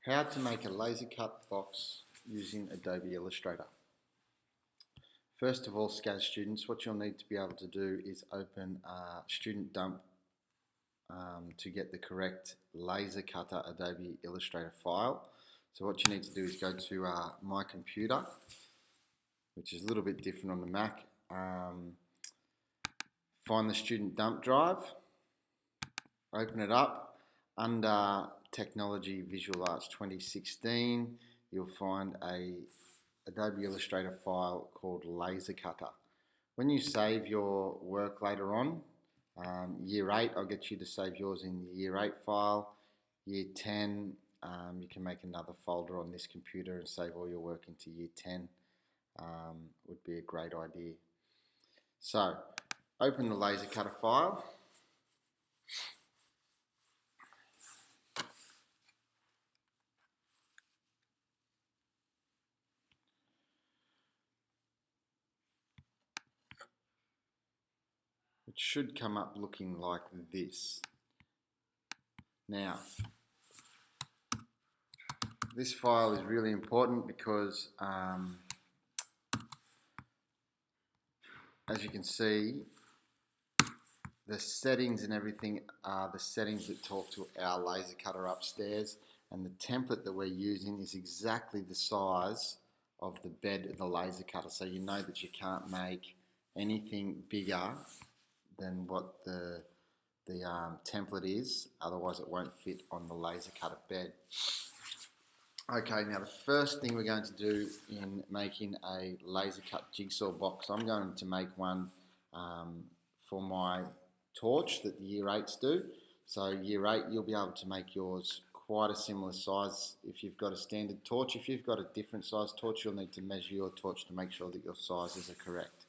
How to make a laser cut box using Adobe Illustrator. First of all, SCAS students, what you'll need to be able to do is open Student Dump to get the correct laser cutter Adobe Illustrator file. So what you need to do is go to My Computer, which is a little bit different on the Mac. Find the Student Dump drive, open it up. Under Technology Visual Arts 2016, you'll find a Adobe Illustrator file called Laser Cutter. When you save your work later on, Year 8, I'll get you to save yours in the Year 8 file. Year 10, you can make another folder on this computer and save all your work into Year 10. Would be a great idea. So, open the Laser Cutter file. It should come up looking like this. Now, this file is really important because as you can see, the settings and everything are the settings that talk to our laser cutter upstairs, and the template that we're using is exactly the size of the bed of the laser cutter, so you know that you can't make anything bigger than what the template is, otherwise it won't fit on the laser cutter bed. Okay, now the first thing we're going to do in making a laser cut jigsaw box, I'm going to make one for my torch that the Year 8s do. So Year 8, you'll be able to make yours quite a similar size if you've got a standard torch. If you've got a different size torch, you'll need to measure your torch to make sure that your sizes are correct.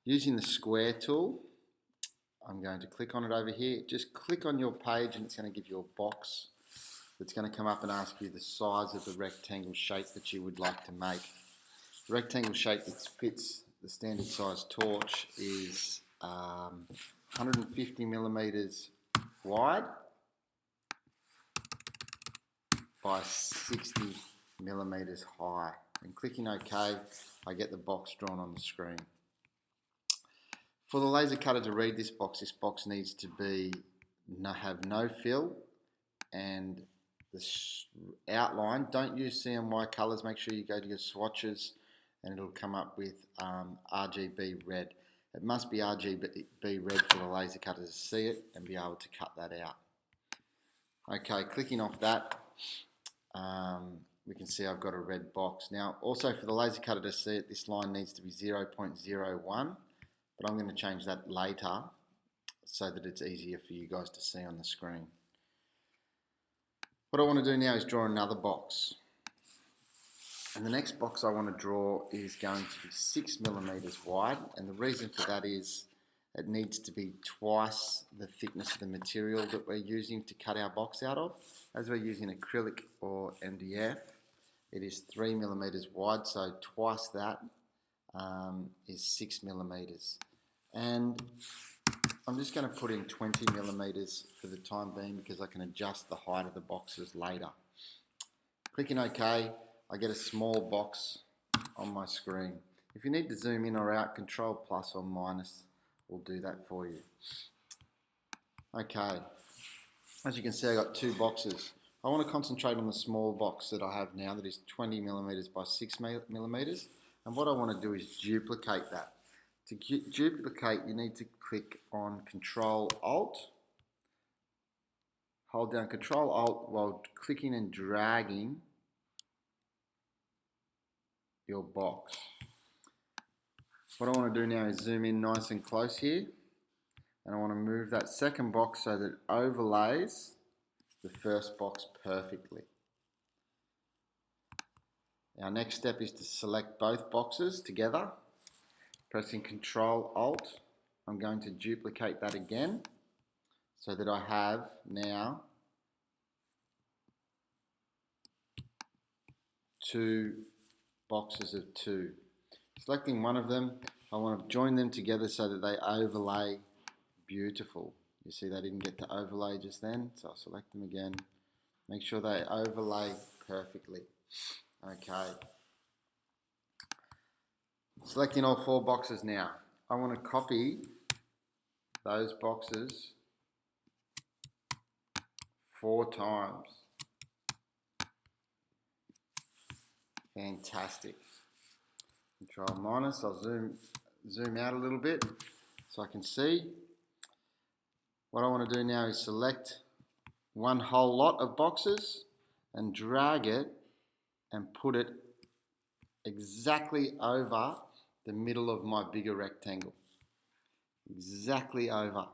Using the square tool, I'm going to click on it over here. Just click on your page and it's going to give you a box that's going to come up and ask you the size of the rectangle shape that you would like to make. The rectangle shape that fits the standard size torch is 150 millimeters wide by 60 millimeters high. And clicking OK, I get the box drawn on the screen. For the laser cutter to read this box needs to have no fill, and the outline, don't use CMY colours, make sure you go to your swatches and it'll come up with RGB red. It must be RGB red for the laser cutter to see it and be able to cut that out. Okay, clicking off that, we can see I've got a red box. Now also for the laser cutter to see it, this line needs to be 0.01. But I'm going to change that later so that it's easier for you guys to see on the screen. What I want to do now is draw another box. And the next box I want to draw is going to be 6 millimeters wide. And the reason for that is it needs to be twice the thickness of the material that we're using to cut our box out of. As we're using acrylic or MDF, it is 3 millimeters wide, so twice that is 6 millimeters, and I'm just going to put in 20 millimeters for the time being because I can adjust the height of the boxes later. Clicking OK, I get a small box on my screen. If you need to zoom in or out, Control plus or minus will do that for you. Okay, as you can see, I got two boxes. I want to concentrate on the small box that I have now that is 20 millimeters by 6 millimeters. And what I want to do is duplicate that. To duplicate, you need to click on Control Alt. Hold down Control Alt while clicking and dragging your box. What I want to do now is zoom in nice and close here. And I want to move that second box so that it overlays the first box perfectly. Our next step is to select both boxes together. Pressing Control Alt, I'm going to duplicate that again so that I have now two boxes of two. Selecting one of them, I want to join them together so that they overlay beautiful. You see they didn't get to overlay just then, so I'll select them again, Make sure they overlay perfectly. Okay. Selecting all 4 boxes now. I want to copy those boxes 4 times. Fantastic. Control minus. I'll zoom out a little bit so I can see. What I want to do now is select one whole lot of boxes and drag it and put it exactly over the middle of my bigger rectangle. Exactly over.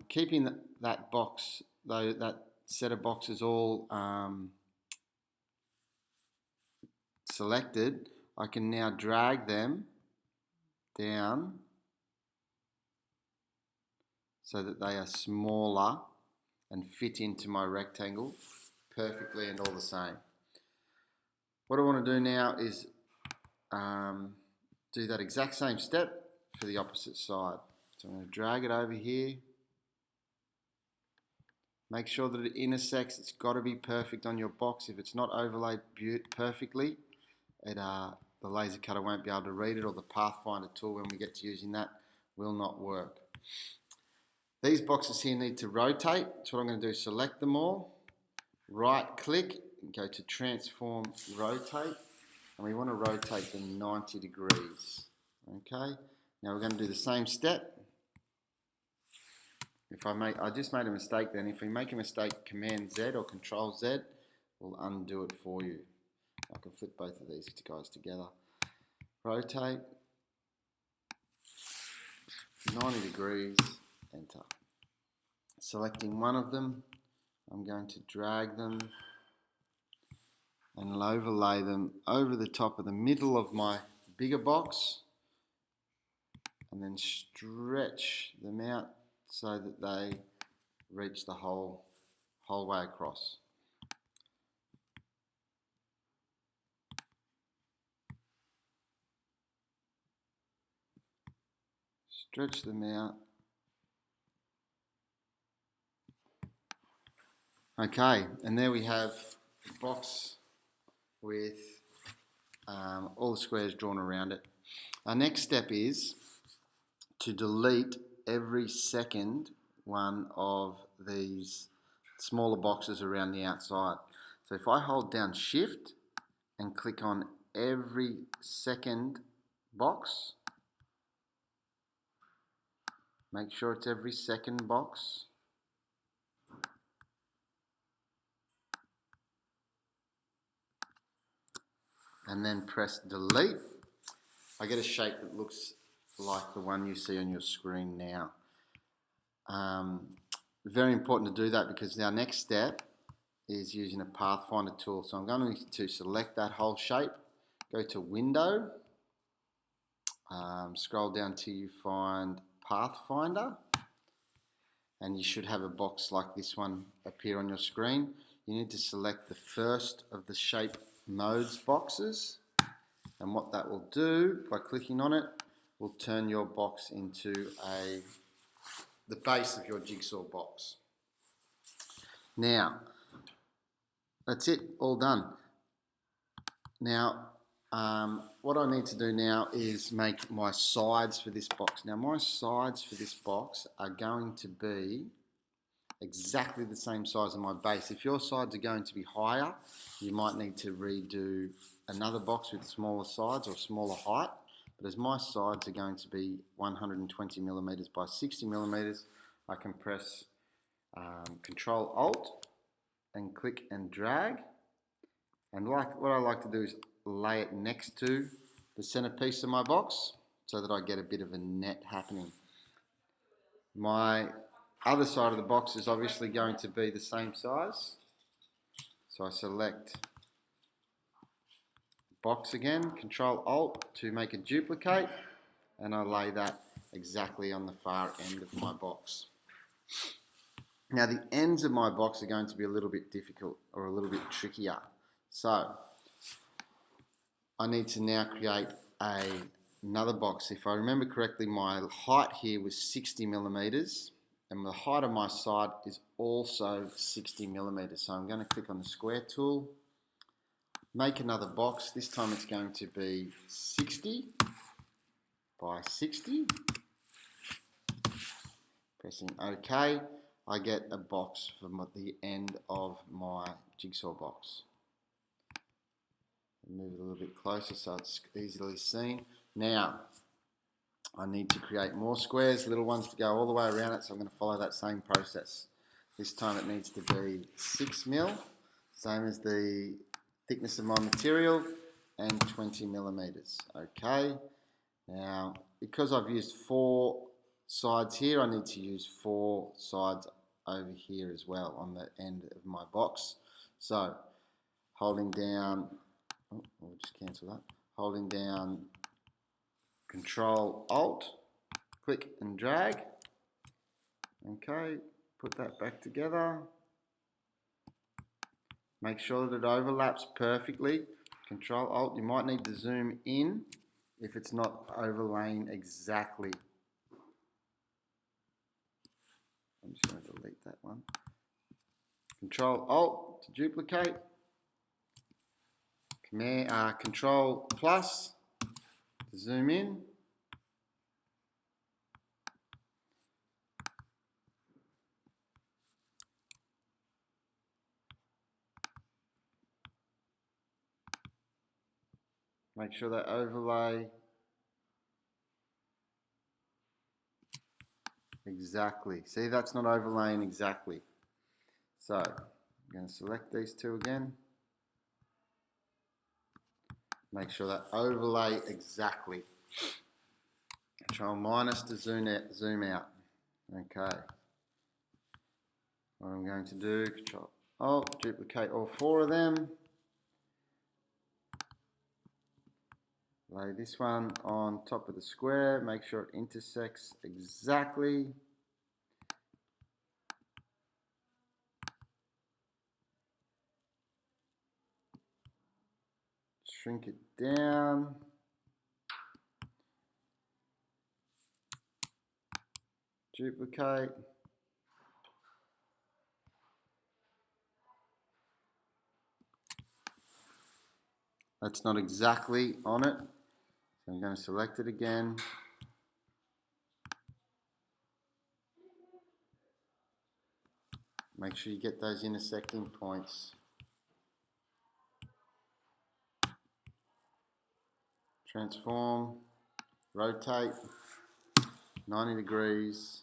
Keeping that box, though, that set of boxes all selected, I can now drag them down so that they are smaller and fit into my rectangle perfectly and all the same. What I want to do now is do that exact same step for the opposite side. So I'm going to drag it over here. Make sure that it intersects. It's got to be perfect on your box. If it's not overlaid perfectly, the laser cutter won't be able to read it, or the Pathfinder tool, when we get to using that, will not work. These boxes here need to rotate. So what I'm going to do is select them all, right click, and go to transform rotate, and we want to rotate them 90 degrees. Okay, now we're going to do the same step. I just made a mistake then. If we make a mistake, Command Z or Control Z will undo it for you. I can flip both of these guys together. Rotate, 90 degrees, enter. Selecting one of them, I'm going to drag them and overlay them over the top of the middle of my bigger box, and then stretch them out so that they reach the whole way across. Stretch them out. Okay, and there we have a box with all the squares drawn around it. Our next step is to delete every second one of these smaller boxes around the outside. So if I hold down Shift and click on every second box, make sure it's every second box, and then press delete, I get a shape that looks like the one you see on your screen now. Very important to do that, because our next step is using a Pathfinder tool. So I'm going to select that whole shape, go to Window, scroll down till you find Pathfinder, and you should have a box like this one appear on your screen. You need to select the first of the shape modes boxes, and what that will do by clicking on it will turn your box into the base of your jigsaw box. Now, that's it, all done. Now, what I need to do now is make my sides for this box. Now, my sides for this box are going to be exactly the same size as my base. If your sides are going to be higher, you might need to redo another box with smaller sides or smaller height. But as my sides are going to be 120 millimeters by 60 millimeters, I can press Control Alt and click and drag. And what I like to do is lay it next to the centerpiece of my box so that I get a bit of a net happening. My other side of the box is obviously going to be the same size. So I select box again, Control Alt to make a duplicate, and I lay that exactly on the far end of my box. Now the ends of my box are going to be a little bit difficult or a little bit trickier. So I need to now create another box. If I remember correctly, my height here was 60 millimeters and the height of my side is also 60 millimeters. So I'm going to click on the square tool, make another box. This time it's going to be 60 by 60. Pressing OK, I get a box from the end of my jigsaw box. Move it a little bit closer so it's easily seen. Now, I need to create more squares, little ones to go all the way around it, so I'm going to follow that same process. This time it needs to be 6 mil, same as the thickness of my material, and 20 millimeters. Okay, now because I've used 4 sides here, I need to use 4 sides over here as well on the end of my box. So, holding down, we'll just cancel that, holding down Control Alt, click and drag. Okay, put that back together. Make sure that it overlaps perfectly. Control Alt, you might need to zoom in if it's not overlaying exactly. I'm just going to delete that one. Control Alt to duplicate. Control plus to zoom in. Make sure that overlay exactly. See, that's not overlaying exactly. So, I'm going to select these two again. Make sure that overlay exactly. Control minus to zoom out. Okay. What I'm going to do, Control Alt, duplicate all 4 of them. Lay this one on top of the square, make sure it intersects exactly. Shrink it down. Duplicate. That's not exactly on it, so I'm going to select it again. Make sure you get those intersecting points. Transform, rotate, 90 degrees.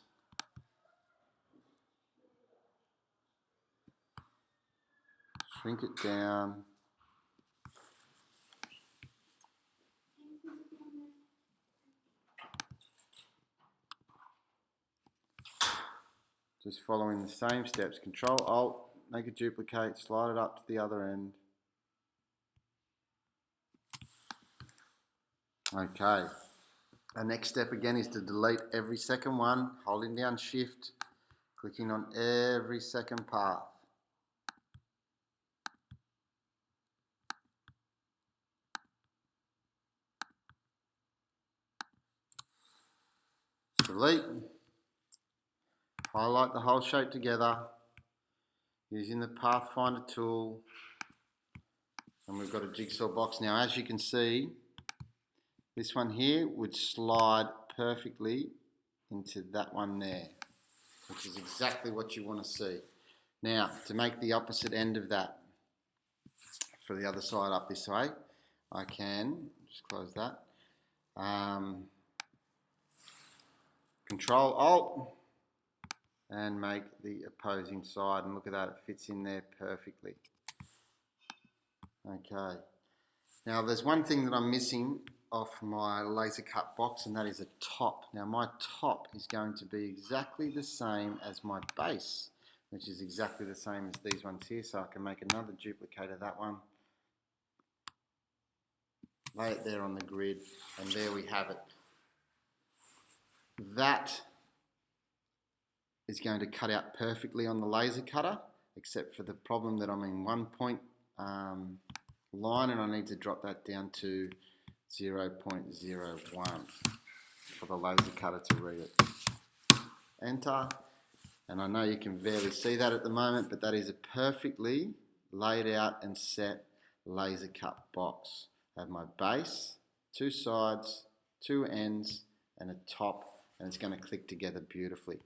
Shrink it down. Just following the same steps. Control Alt, make a duplicate, slide it up to the other end. Okay. Our next step again is to delete every second one, holding down Shift, clicking on every second path. Delete. Highlight the whole shape together using the Pathfinder tool, and we've got a jigsaw box now. As you can see, this one here would slide perfectly into that one there, which is exactly what you want to see. Now, to make the opposite end of that, for the other side up this way, I can just close that. Control Alt and make the opposing side, and look at that, it fits in there perfectly. Okay, now there's one thing that I'm missing off my laser cut box, and that is a top. Now my top is going to be exactly the same as my base, which is exactly the same as these ones here, so I can make another duplicate of that one, lay it there on the grid, and there we have it. That is going to cut out perfectly on the laser cutter, except for the problem that I'm in 1 point line, and I need to drop that down to 0.01 for the laser cutter to read it. Enter, And I know you can barely see that at the moment, but that is a perfectly laid out and set laser cut box. I have my base, two sides, two ends, and a top, and it's going to click together beautifully.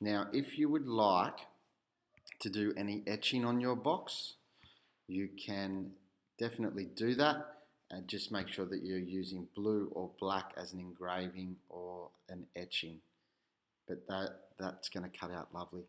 Now, if you would like to do any etching on your box, you can definitely do that, and just make sure that you're using blue or black as an engraving or an etching. But that's going to cut out lovely.